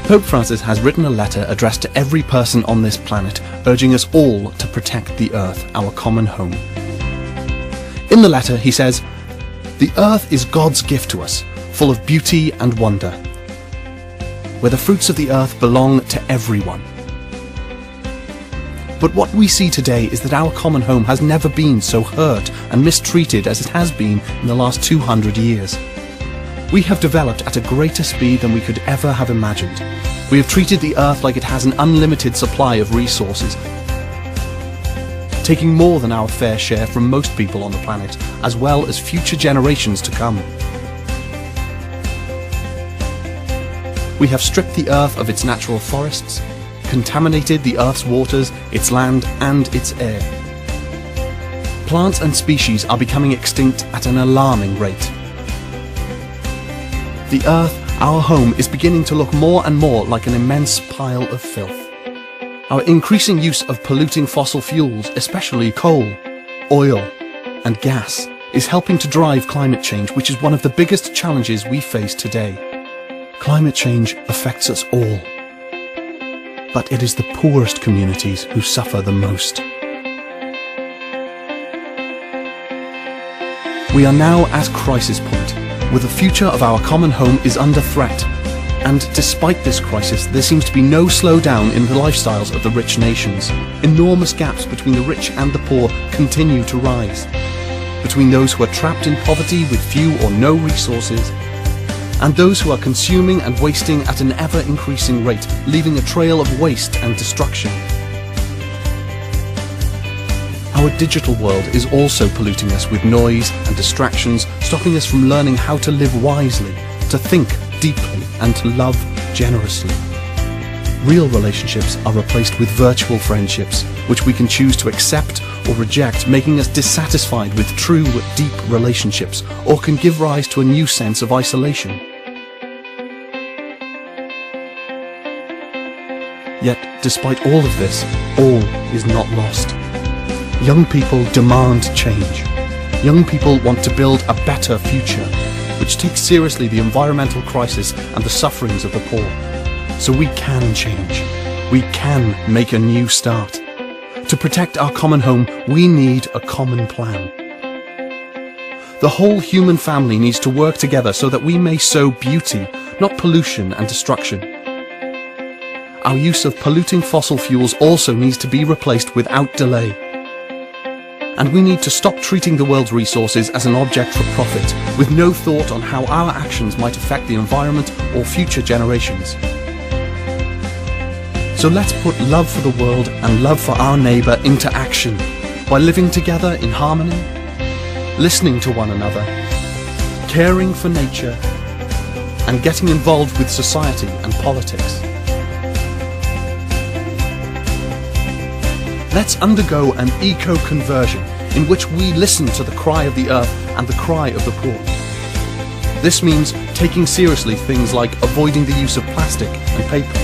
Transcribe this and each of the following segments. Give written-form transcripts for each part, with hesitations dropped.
Pope Francis has written a letter addressed to every person on this planet, urging us all to protect the earth, our common home. In the letter, he says, "The earth is God's gift to us, full of beauty and wonder, where the fruits of the earth belong to everyone." But what we see today is that our common home has never been so hurt and mistreated as it has been in the last 200 years. We have developed at a greater speed than we could ever have imagined. We have treated the earth like it has an unlimited supply of resources, taking more than our fair share from most people on the planet, as well as future generations to come. We have stripped the earth of its natural forests, contaminated the earth's waters, its land, and its air. Plants and species are becoming extinct at an alarming rate. The earth, our home, is beginning to look more and more like an immense pile of filth. Our increasing use of polluting fossil fuels, especially coal, oil, and gas, is helping to drive climate change, which is one of the biggest challenges we face today. Climate change affects us all, but it is the poorest communities who suffer the most. We are now at crisis point, where the future of our common home is under threat. And despite this crisis, there seems to be no slowdown in the lifestyles of the rich nations. Enormous gaps between the rich and the poor continue to rise, between those who are trapped in poverty with few or no resources, and those who are consuming and wasting at an ever-increasing rate, leaving a trail of waste and destruction. Our digital world is also polluting us with noise and distractions, stopping us from learning how to live wisely, to think deeply, and to love generously. Real relationships are replaced with virtual friendships, which we can choose to accept or reject, making us dissatisfied with true, deep relationships, or can give rise to a new sense of isolation. Yet, despite all of this, all is not lost. Young people demand change. Young people want to build a better future, which takes seriously the environmental crisis and the sufferings of the poor. So we can change. We can make a new start. To protect our common home, we need a common plan. The whole human family needs to work together so that we may sow beauty, not pollution and destruction. Our use of polluting fossil fuels also needs to be replaced without delay. And we need to stop treating the world's resources as an object for profit, with no thought on how our actions might affect the environment or future generations. So let's put love for the world and love for our neighbour into action by living together in harmony, listening to one another, caring for nature, and getting involved with society and politics. Let's undergo an eco-conversion in which we listen to the cry of the earth and the cry of the poor. This means taking seriously things like avoiding the use of plastic and paper,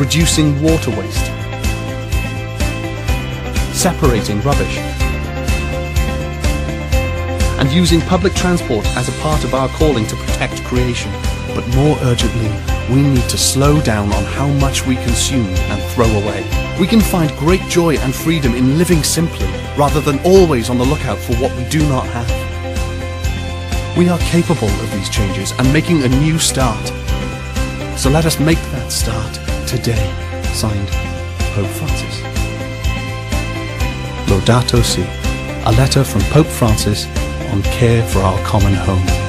reducing water waste, separating rubbish, and using public transport as a part of our calling to protect creation. But more urgently, we need to slow down on how much we consume and throw away. We can find great joy and freedom in living simply, rather than always on the lookout for what we do not have. We are capable of these changes and making a new start. So let us make that start today. Signed, Pope Francis. Laudato Si, a letter from Pope Francis on care for our common home.